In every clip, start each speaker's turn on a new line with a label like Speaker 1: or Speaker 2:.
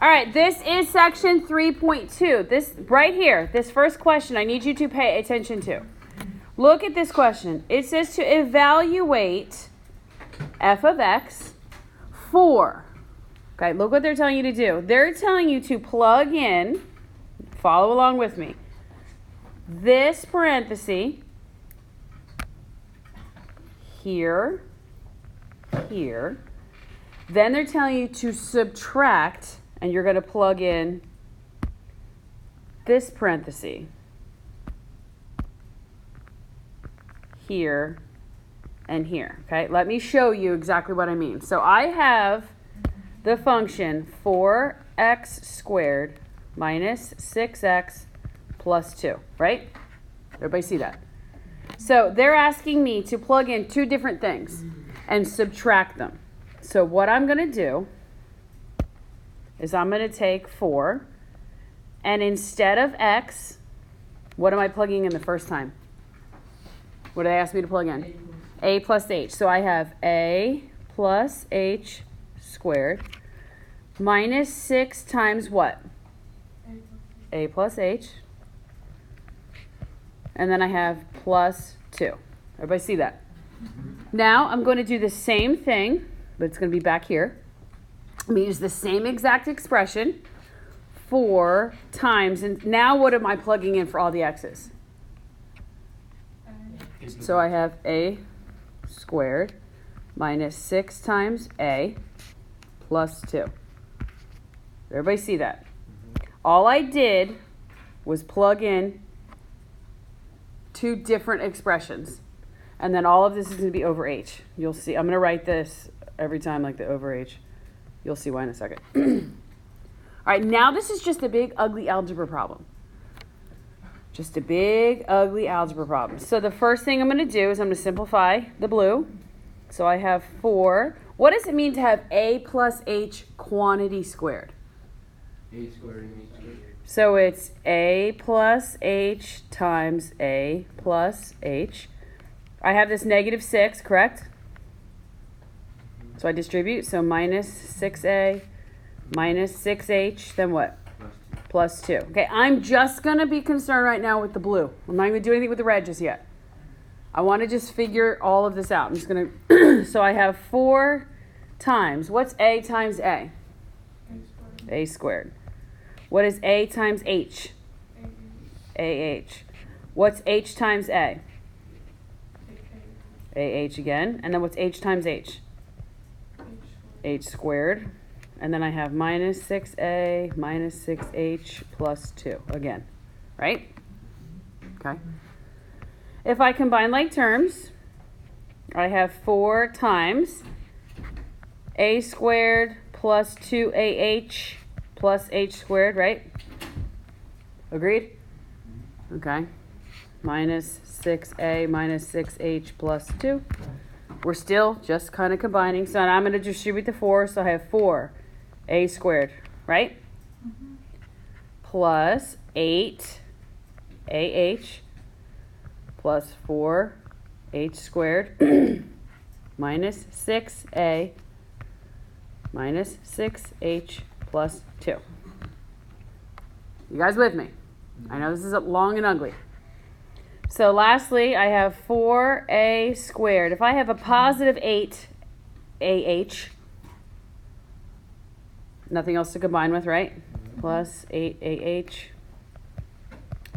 Speaker 1: All right, this is section 3.2. This right here, this first question, I need you to pay attention to. Look at this question. It says to evaluate f of x for, okay, look what they're telling you to do. They're telling you to plug in, follow along with me, this parenthesis here, here. Then they're telling you to subtract, and you're going to plug in this parenthesis here and here. Okay, let me show you exactly what I mean. So I have the function 4x squared minus 6x plus 2, right? Everybody see that? So they're asking me to plug in two different things and subtract them. So what I'm going to do is I'm going to take 4, and instead of x, what am I plugging in the first time? What did they ask me to plug in? A plus h. So I have a plus h squared minus 6 times what? A plus h. And then I have plus 2. Everybody see that? Now I'm going to do the same thing, but it's going to be back here. I'm going to use the same exact expression 4 times. And now what am I plugging in for all the x's? So I have a squared minus 6 times a plus 2. Everybody see that? All I did was plug in two different expressions. And then all of this is going to be over h. You'll see. I'm going to write this every time like the over h. You'll see why in a second. All right, now this is just a big, ugly algebra problem. Just a big, ugly algebra problem. So the first thing I'm going to do is I'm going to simplify the blue. So I have 4. What does it mean to have a plus h quantity squared?
Speaker 2: A squared and h squared.
Speaker 1: So it's a plus h times a plus h. I have this negative 6, correct? So I distribute. So minus 6a minus 6h, then what? Plus 2. Okay, I'm just going to be concerned right now with the blue. I'm not going to do anything with the red just yet. I want to just figure all of this out. I'm just going to, so I have 4 times, what's a times a? A squared. What is a times h? AH. What's h times a? AH again. And then what's h times h? H squared. And then I have minus 6a minus 6h plus 2 again. Right? Okay. If I combine like terms, I have 4 times a squared plus 2ah plus h squared, right? Agreed? Okay. Minus 6a minus 6h plus 2. We're still just kind of combining. So now I'm going to distribute the 4. So I have 4a squared, right? Mm-hmm. Plus 8ah plus 4h squared minus 6a minus 6h plus 2. You guys with me? I know this is long and ugly. So lastly, I have 4a squared. If I have a positive 8ah, nothing else to combine with, right? Plus 8ah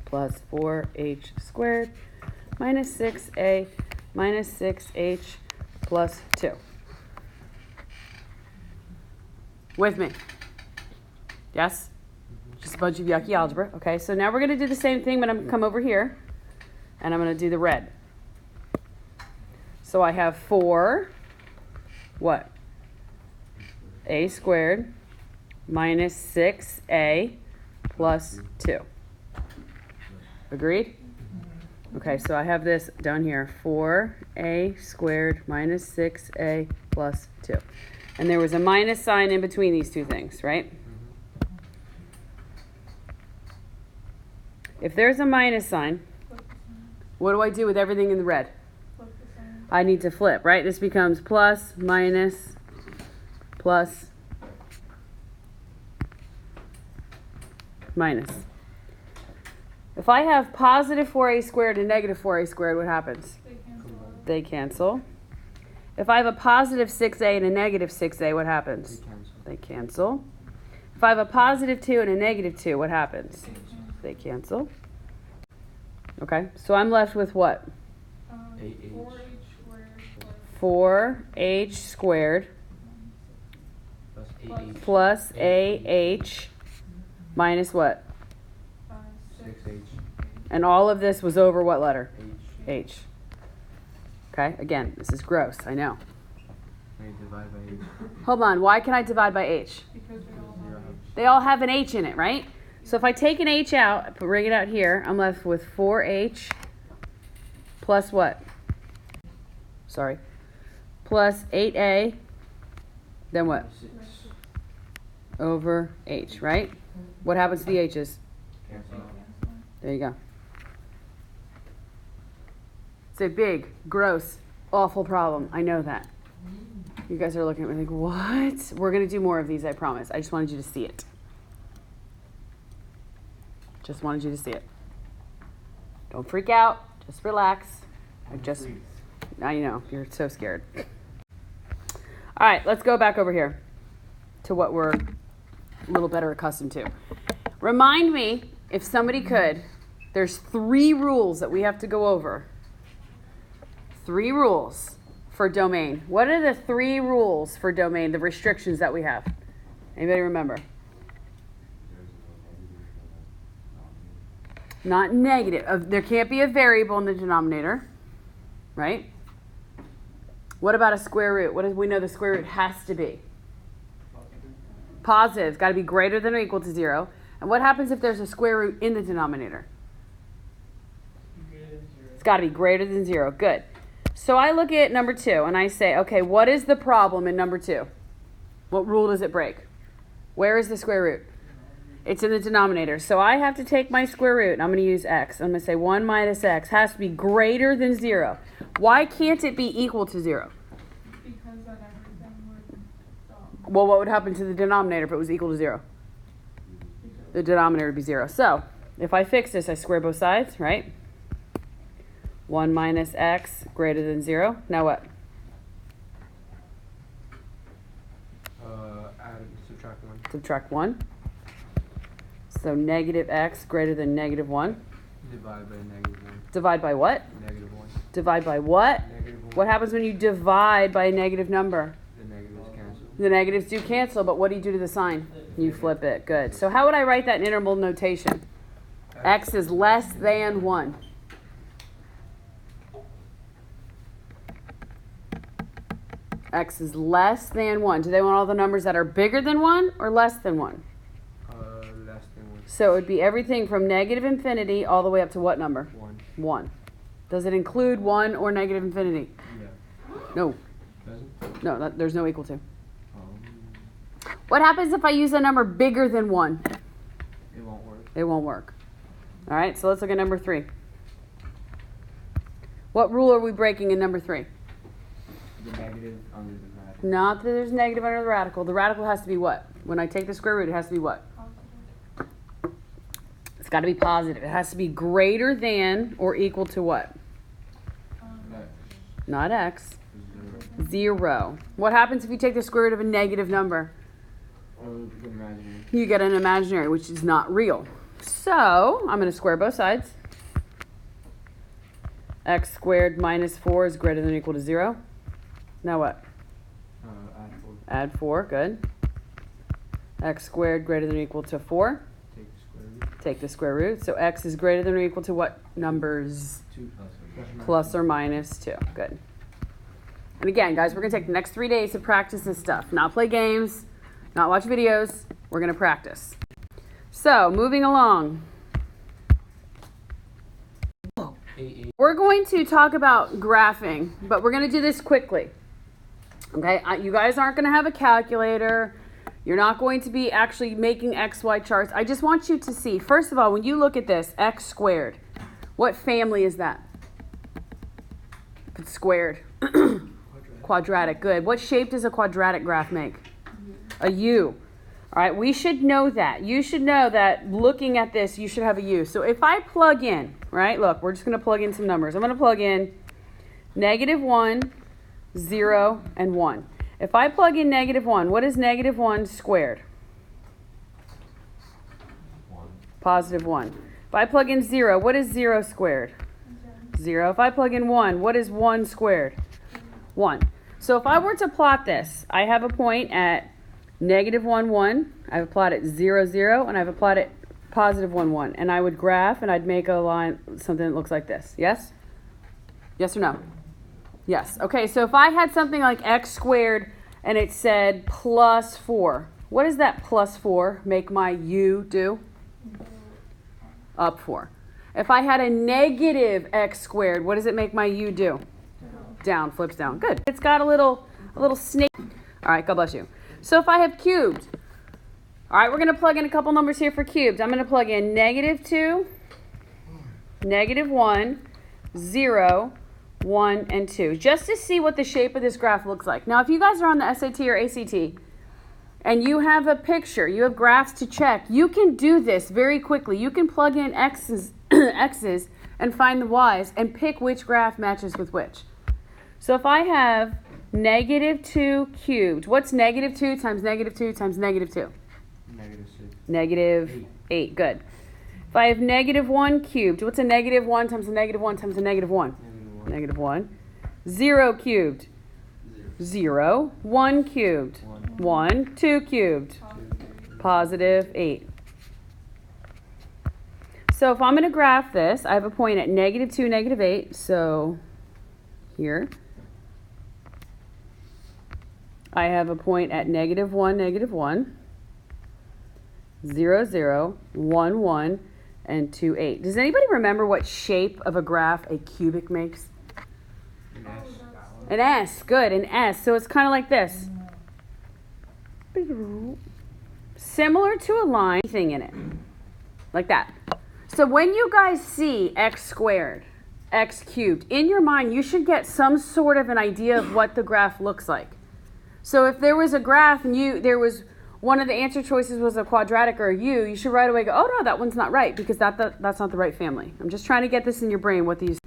Speaker 1: plus 4h squared minus 6a minus 6h plus 2. With me? Yes? Just a bunch of yucky algebra. Okay, so now we're going to do the same thing, but I'm going to come over here, and I'm going to do the red. So I have 4, what? A squared minus 6a plus 2. Agreed? Okay, so I have this down here, 4a squared minus 6a plus 2. And there was a minus sign in between these two things, right? If there's a minus sign, what do I do with everything in the red? I need to flip, right? This becomes plus, minus, plus, minus. If I have positive 4a squared and negative 4a squared, what happens? They cancel. If I have a positive 6a and a negative 6a, what happens? They cancel. If I have a positive 2 and a negative 2, what happens? They cancel. Okay, so I'm left with what? 4h squared plus AH minus what?
Speaker 2: 6H.
Speaker 1: And all of this was over what letter?
Speaker 2: H.
Speaker 1: H. Okay, again, this is gross, I know.
Speaker 2: Now you divide by H.
Speaker 1: Hold on, why can I divide by H?
Speaker 3: Because
Speaker 1: They all have an H in it, right? So if I take an H out, bring it out here, I'm left with 4H plus what? Sorry. Plus 8A, then what?
Speaker 2: 6.
Speaker 1: Over H, right? What happens to the H's?
Speaker 2: Cancel out.
Speaker 1: There you go. It's a big, gross, awful problem. I know that. You guys are looking at me like, what? We're going to do more of these, I promise. I just wanted you to see it. Just wanted you to see it. Don't freak out. Just relax. Now you know. You're so scared. All right, let's go back over here to what we're a little better accustomed to. Remind me, if somebody could, there's 3 rules that we have to go over. 3 rules for domain. What are the 3 rules for domain, the restrictions that we have? Anybody remember? Not negative. There can't be a variable in the denominator, right? What about a square root? What do we know the square root has to be? Positive. It's got to be greater than or equal to 0. And what happens if there's a square root in the denominator? It's got to be greater than 0. Good. So I look at number 2 and I say, okay, what is the problem in number 2? What rule does it break? Where is the square root? It's in the denominator. So I have to take my square root and I'm going to use x. I'm going to say 1 minus x has to be greater than 0. Why can't it be equal to 0?
Speaker 3: Because then everything would stop.
Speaker 1: Well, what would happen to the denominator if it was equal to 0? The denominator would be 0. So if I fix this, I square both sides, right? 1 minus x greater than 0. Now what?
Speaker 2: Subtract 1.
Speaker 1: Subtract 1. So negative x greater than negative 1.
Speaker 2: Divide by negative 1.
Speaker 1: Divide by what?
Speaker 2: Negative 1.
Speaker 1: Divide by what?
Speaker 2: Negative 1.
Speaker 1: What happens when you divide by a negative number?
Speaker 2: The negatives cancel.
Speaker 1: The negatives do cancel, but what do you do to the sign? You flip it. Good. So how would I write that in interval notation? X is less than 1. X is less than 1. Do they want all the numbers that are bigger than 1 or less than 1?
Speaker 2: Less than 1.
Speaker 1: So it would be everything from negative infinity all the way up to what number?
Speaker 2: 1.
Speaker 1: 1. Does it include 1 or negative infinity?
Speaker 2: Yeah.
Speaker 1: No.
Speaker 2: Doesn't?
Speaker 1: No, there's no equal to.
Speaker 2: Um,
Speaker 1: What happens if I use a number bigger than 1?
Speaker 2: it won't work.
Speaker 1: It won't work. All right, so let's look at number 3. What rule are we breaking in number 3?
Speaker 2: The negative under the radical.
Speaker 1: Not that there's negative under the radical. The radical has to be what? When I take the square root, it has to be what?
Speaker 3: Positive.
Speaker 1: It's got to be positive. It has to be greater than or equal to what?
Speaker 2: X.
Speaker 1: Not x.
Speaker 2: 0.
Speaker 1: 0. What happens if you take the square root of a negative number?
Speaker 2: Or the imaginary.
Speaker 1: You get an imaginary, which is not real. So I'm going to square both sides. X squared minus 4 is greater than or equal to 0. Now what?
Speaker 2: Add 4.
Speaker 1: Add 4. Good. X squared greater than or equal to 4.
Speaker 2: Take the square root.
Speaker 1: Take the square root. So x is greater than or equal to what numbers?
Speaker 2: 2
Speaker 1: Plus or minus 2. Good. And again, guys, we're going to take the next 3 days to practice this stuff. Not play games, not watch videos. We're going to practice. So, moving along. We're going to talk about graphing, but we're going to do this quickly. Okay? You guys aren't going to have a calculator. You're not going to be actually making XY charts. I just want you to see, first of all, when you look at this, x squared, what family is that? If it's squared. Quadratic, good. What shape does a quadratic graph make? A U. All right, we should know that. You should know that looking at this, you should have a U. So if I plug in, right, look, we're just going to plug in some numbers. I'm going to plug in -1, 0, and 1. If I plug in -1, what is -1 squared?
Speaker 2: 1.
Speaker 1: +1. If I plug in 0, what is 0 squared? 0. If I plug in 1, what is 1 squared? 1. So if I were to plot this, I have a point at -1, 1. I have a plot at 0, 0, and I have a plot at +1, 1. And I would graph, and I'd make a line, something that looks like this. Yes? Yes or no? Yes. Okay, so if I had something like x squared, and it said +4, what does that +4 make my u do? Up 4. If I had a negative x squared, what does it make my u do? Down, flips down. Good. It's got a little snake. All right, God bless you. So if I have cubed, all right, we're going to plug in a couple numbers here for cubed. I'm going to plug in -2, -1, 0, 1, and 2, just to see what the shape of this graph looks like. Now, if you guys are on the SAT or ACT, and you have a picture, you have graphs to check, you can do this very quickly. You can plug in x's, x's and find the y's and pick which graph matches with which. So if I have -2 cubed, what's -2 times -2 times -2?
Speaker 2: -6.
Speaker 1: -8. Good. If I have -1 cubed, what's a -1 times a -1 times a -1? -1. 0 cubed. 0. 1 cubed. 1. 2 cubed. +8. So if I'm going to graph this, I have a point at -2, -8. So here. I have a point at -1, -1. 0, 0, 1, 1, and 2, 8. Does anybody remember what shape of a graph a cubic makes? An S. Good, an S. So it's kind of like this. Similar to a line thing in it. Like that. So when you guys see x squared, x cubed, in your mind you should get some sort of an idea of what the graph looks like. So if there was a graph and there was one of the answer choices was a quadratic or a U, you should right away go, oh no, that one's not right because that's not the right family. I'm just trying to get this in your brain, what these.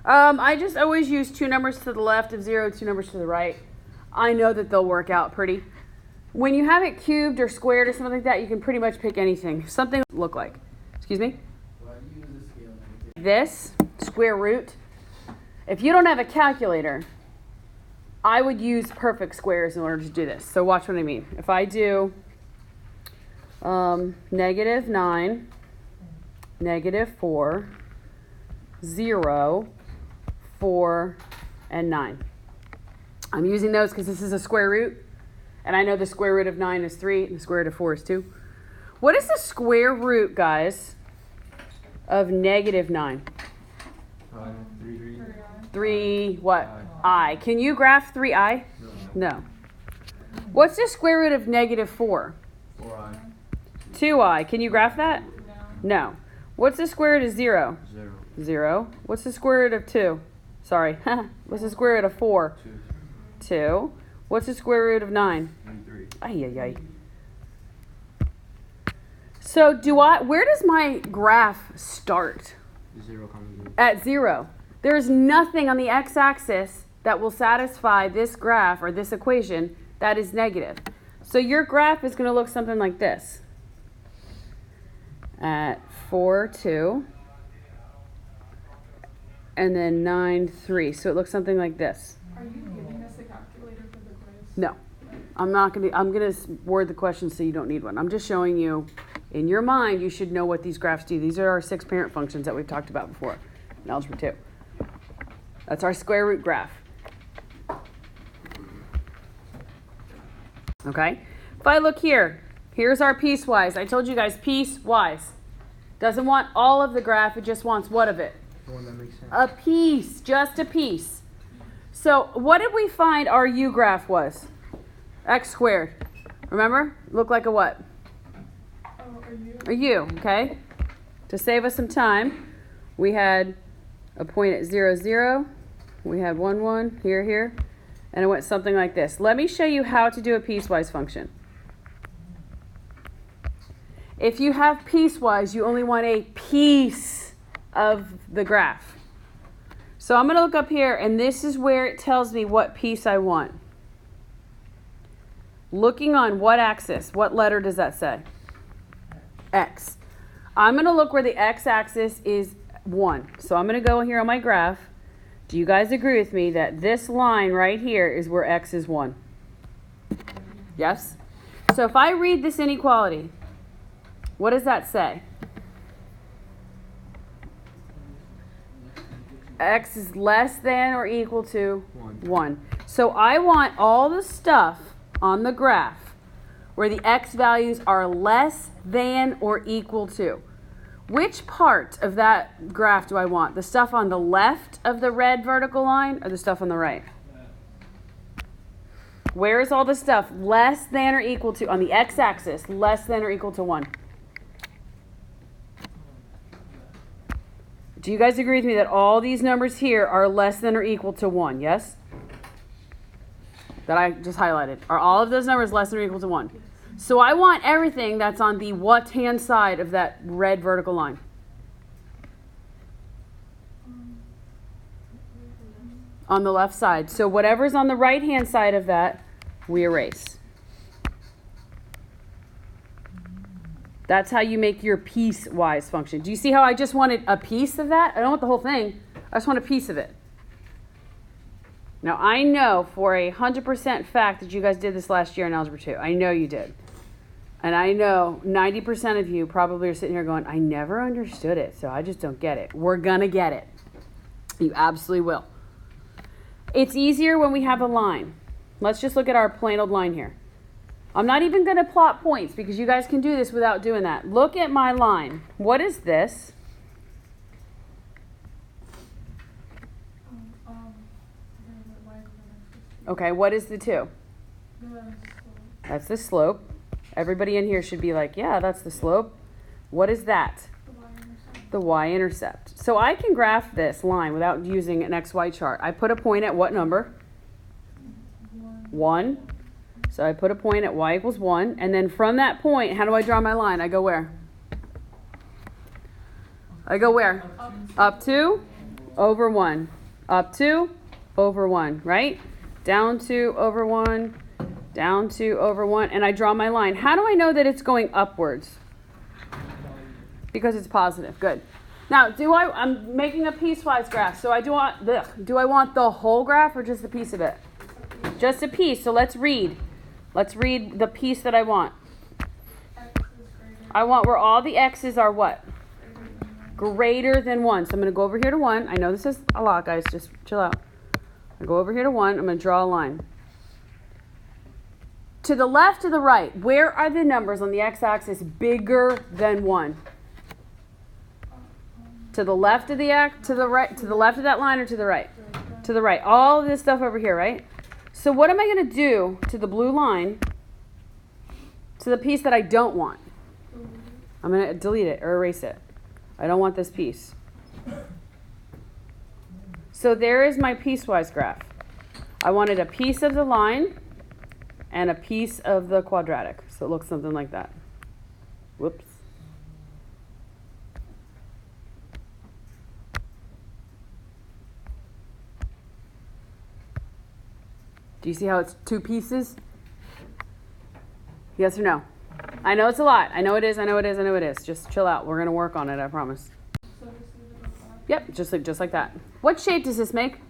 Speaker 1: I just always use 2 numbers to the left of 0, 2 numbers to the right. I know that they'll work out pretty. When you have it cubed or squared or something like that, you can pretty much pick anything. Something look like. Excuse me? This, square root. If you don't have a calculator, I would use perfect squares in order to do this. So watch what I mean. If I do -9, -4, 0, 4, and 9. I'm using those because this is a square root. And I know the square root of 9 is 3 and the square root of 4 is 2. What is the square root, guys, of -9?
Speaker 2: 3.
Speaker 1: 3 what? I. Can you graph 3i? No. What's the square root of -4?
Speaker 2: 4i.
Speaker 1: 2i. Can you graph that? No. What's the square root of 0?
Speaker 2: 0.
Speaker 1: 0. What's the square root of 2? Sorry. What's the square root of 4?
Speaker 2: 2.
Speaker 1: 2. What's the square root of 9?
Speaker 2: 3.
Speaker 1: Ay, ay, ay. So where does my graph start?
Speaker 2: 0, 0.
Speaker 1: At 0. There's nothing on the x-axis that will satisfy this graph or this equation that is negative. So your graph is going to look something like this. At 4, 2. And then 9, 3. So it looks something like this.
Speaker 3: Are you giving us a calculator for the quiz?
Speaker 1: No. I'm going to word the question so you don't need one. I'm just showing you, in your mind, you should know what these graphs do. These are our 6 parent functions that we've talked about before in Algebra 2. That's our square root graph. Okay? If I look here, here's our piecewise. I told you guys, piecewise. Doesn't want all of the graph, it just wants what of it?
Speaker 2: The one that makes sense.
Speaker 1: A piece, just a piece. So what did we find our u graph was? X squared. Remember? Looked like a what? A u, okay? To save us some time, we had a point at 0, 0. We had 1, 1, here, and it went something like this. Let me show you how to do a piecewise function. If you have piecewise, you only want a piece of the graph. So I'm going to look up here, and this is where it tells me what piece I want. Looking on what axis? What letter does that say? X. I'm going to look where the x-axis is 1. So I'm going to go here on my graph. Do you guys agree with me that this line right here is where x is 1? Yes? So if I read this inequality, what does that say? X is less than or equal to 1. So I want all the stuff on the graph where the x values are less than or equal to. Which part of that graph do I want? The stuff on the left of the red vertical line or the stuff on the right? Where is all the stuff less than or equal to, on the x-axis, less than or equal to 1? Do you guys agree with me that all these numbers here are less than or equal to 1? Yes? That I just highlighted. Are all of those numbers less than or equal to 1? So I want everything that's on the what-hand side of that red vertical line? On the left side. So whatever's on the right-hand side of that, we erase. That's how you make your piecewise function. Do you see how I just wanted a piece of that? I don't want the whole thing. I just want a piece of it. Now, I know for 100% fact that you guys did this last year in Algebra 2. I know you did. And I know 90% of you probably are sitting here going, I never understood it, so I just don't get it. We're going to get it. You absolutely will. It's easier when we have a line. Let's just look at our plain old line here. I'm not even going to plot points because you guys can do this without doing that. Look at my line. What is this? Okay, what is the 2? That's the slope. Everybody in here should be like, yeah, that's the slope. What is that? The y-intercept. So I can graph this line without using an xy chart. I put a point at what number? 1. So I put a point at y equals 1. And then from that point, how do I draw my line? I go where? I go where? Up to, over 1. Up to, over 1, right? Down to, over 1. Down to, over 1. And I draw my line. How do I know that it's going upwards? Because it's positive. Good. Now, I'm making a piecewise graph. So do I want the whole graph or just a piece of it? Just a piece. So let's read. Let's read the piece that I want. I want where all the x's are what? Greater than 1. So I'm going to go over here to 1. I know this is a lot, guys. Just chill out. I go over here to 1. I'm going to draw a line. To the left or the right, where are the numbers on the x-axis bigger than 1? To the left of to the right, to the left of that line or to the right? To the right. All of this stuff over here, right? So what am I going to do to the blue line, to the piece that I don't want? I'm going to delete it or erase it. I don't want this piece. So there is my piecewise graph. I wanted a piece of the line and a piece of the quadratic. So it looks something like that. Whoops. Do you see how it's 2 pieces? Yes or no? I know it's a lot. I know it is. I know it is. I know it is. Just chill out. We're going to work on it. I promise. Yep. Just like that. What shape does this make?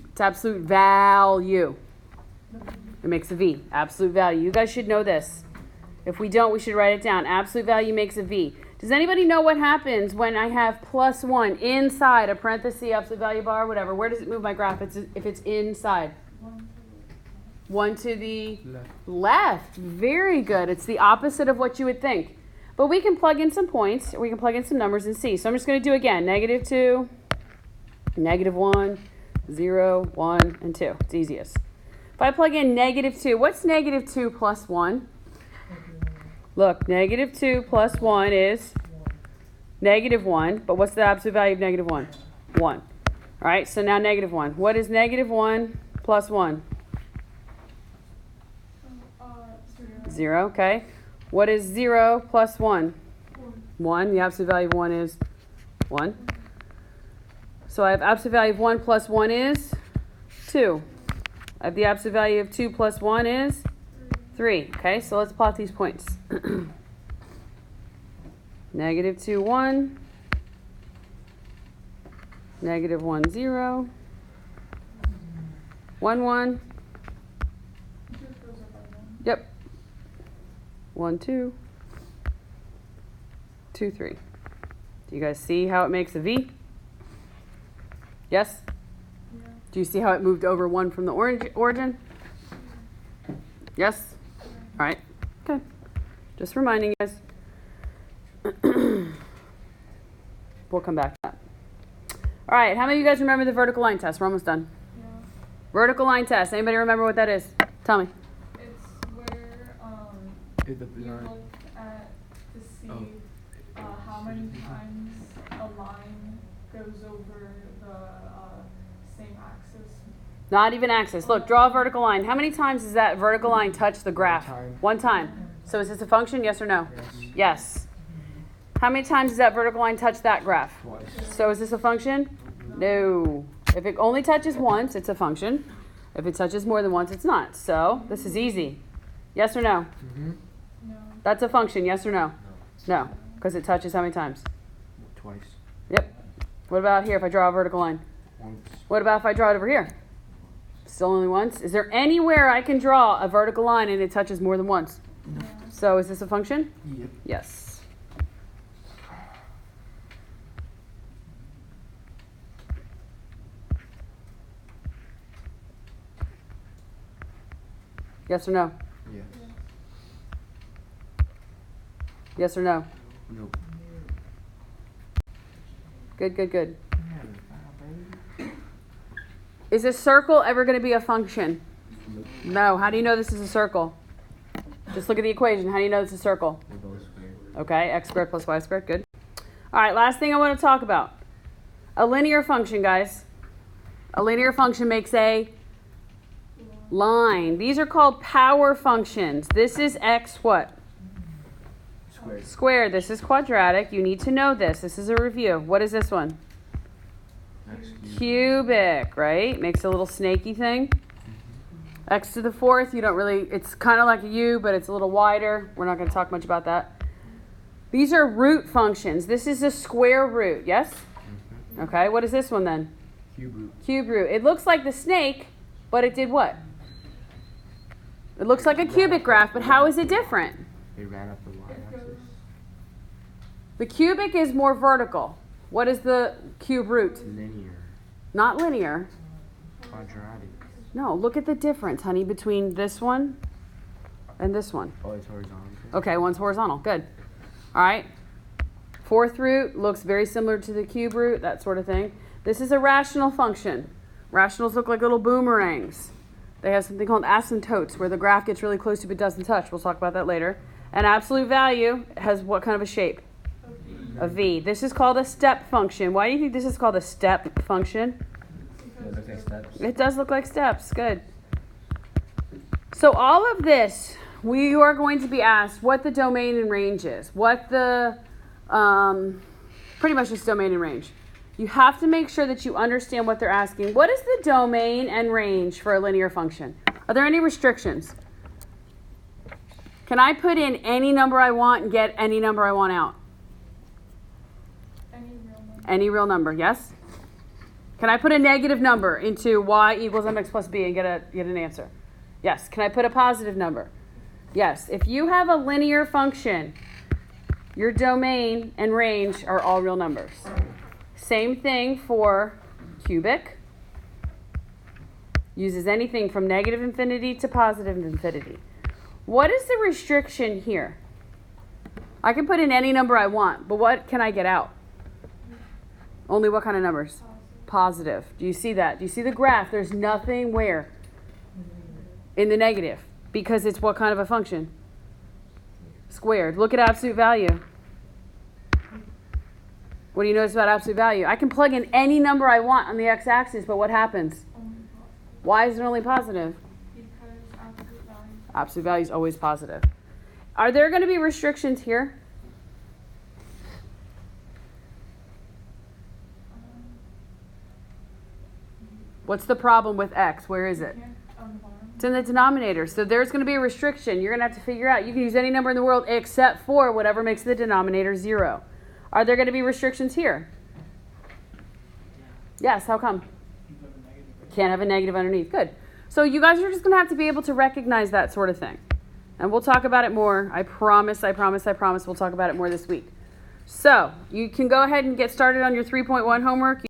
Speaker 1: It's absolute value. It makes a V. Absolute value. You guys should know this. If we don't, we should write it down. Absolute value makes a V. Does anybody know what happens when I have plus 1 inside a parenthesis, absolute value bar, whatever? Where does it move my graph if it's inside? 1 to the left. Very good. It's the opposite of what you would think. But we can plug in some points. Or we can plug in some numbers and see. So I'm just going to do again. -2, -1, 0, 1, and 2. It's easiest. If I plug in -2, what's -2 plus 1? Look, -2 plus 1 is -1. But what's the absolute value of -1? 1. All right, so now -1. What is -1 plus 1? 0, okay. What is 0 plus 1? 1. The absolute value of 1 is 1. So I have absolute value of 1 plus 1 is 2. I have the absolute value of 2 plus 1 is 3. Okay, so let's plot these points. Negative 2, 1. Negative 1, 0. 1, 1. Yep. 1, 2. 2, 3. Do you guys see how it makes a V? Yes?
Speaker 3: Yeah.
Speaker 1: Do you see how it moved over 1 from the origin? Yes? All right. Okay. Just reminding you guys. We'll come back to that. All right. How many of you guys remember the vertical line test? We're almost done.
Speaker 3: Yeah.
Speaker 1: Vertical line test. Anybody remember what that is? Tell me.
Speaker 3: It's where
Speaker 2: Is the
Speaker 3: you
Speaker 2: line-
Speaker 3: look at to see
Speaker 2: Oh.
Speaker 3: how many times a line goes over the same axis.
Speaker 1: Not even axis. Look, draw a vertical line. How many times does that vertical line touch the graph?
Speaker 2: time.
Speaker 1: 1 time. So is this a function? Yes or no?
Speaker 2: Yes.
Speaker 1: Yes. How many times does that vertical line touch that graph?
Speaker 2: Twice.
Speaker 1: So is this a function? No. If it only touches once, it's a function. If it touches more than once, it's not. So this is easy. Yes or no?
Speaker 2: Mm-hmm.
Speaker 3: No.
Speaker 1: That's a function. Yes or no? No. Because it touches how many times?
Speaker 2: Twice.
Speaker 1: Yep. What about here if I draw a vertical line?
Speaker 2: Once.
Speaker 1: What about if I draw it over here? Still only once? Is there anywhere I can draw a vertical line and it touches more than once?
Speaker 3: No.
Speaker 1: So is this a function?
Speaker 2: Yep.
Speaker 1: Yes. Yes or no?
Speaker 2: Yes.
Speaker 1: Yes or no?
Speaker 2: Nope.
Speaker 1: Good, good, good. Is a circle ever going to be a function? No. How do you know this is a circle? Just look at the equation. How do you know it's a circle?
Speaker 2: They're both squared.
Speaker 1: Okay, x squared plus y squared. Good. All right, last thing I want to talk about. A linear function, guys. A linear function makes a line. These are called power functions. This is x what?
Speaker 2: Squared.
Speaker 1: Squared. This is quadratic. You need to know this. This is a review. What is this one?
Speaker 2: X cubed.
Speaker 1: Cubic, right? Makes a little snaky thing. X to the fourth, you don't really, it's kind of like a U, but it's a little wider. We're not going to talk much about that. These are root functions. This is a square root, yes?
Speaker 2: Mm-hmm.
Speaker 1: Okay, what is this one then?
Speaker 2: Cube root.
Speaker 1: Cube root. It looks like the snake, but it did what? It looks like a cubic graph, but how is it different?
Speaker 2: They ran up the y-axis.
Speaker 1: The cubic is more vertical. What is the cube root?
Speaker 2: Linear.
Speaker 1: Not linear.
Speaker 2: Quadratic.
Speaker 1: No, look at the difference, honey, between this one and this one.
Speaker 2: Oh, it's horizontal.
Speaker 1: Okay, one's horizontal. Good. All right. Fourth root looks very similar to the cube root, that sort of thing. This is a rational function. Rationals look like little boomerangs. They have something called asymptotes, where the graph gets really close to but doesn't touch. We'll talk about that later. And absolute value has what kind of a shape? A V. This is called a step function. Why do you think this is called a step function?
Speaker 2: It looks like steps.
Speaker 1: It does look like steps. Good. So all of this, we are going to be asked what the domain and range is. What the, pretty much just domain and range. You have to make sure that you understand what they're asking. What is the domain and range for a linear function? Are there any restrictions? Can I put in any number I want and get any number I want out?
Speaker 3: Any real number.
Speaker 1: Any real number, yes? Can I put a negative number into y equals mx plus b and get an answer? Yes. Can I put a positive number? Yes. If you have a linear function, your domain and range are all real numbers. Same thing for cubic. Uses anything from negative infinity to positive infinity. What is the restriction here? I can put in any number I want, but what can I get out? Only what kind of numbers? Positive. Do you see that? Do you see the graph? There's nothing where? In the negative. Because it's what kind of a function? Squared. Look at absolute value. What do you notice about absolute value? I can plug in any number I want on the x-axis, but what happens?
Speaker 3: Only positive.
Speaker 1: Why is it only positive?
Speaker 3: Because absolute value.
Speaker 1: Absolute value is always positive. Are there going to be restrictions here? What's the problem with x? Where is it?
Speaker 3: On the bottom.
Speaker 1: It's in the denominator. So there's going to be a restriction. You're going to have to figure out. You can use any number in the world except for whatever makes the denominator 0. Are there going to be restrictions here? Yes. How come? Can't have a negative underneath. Good. So you guys are just going to have to be able to recognize that sort of thing. And we'll talk about it more. I promise. We'll talk about it more this week. So you can go ahead and get started on your 3.1 homework.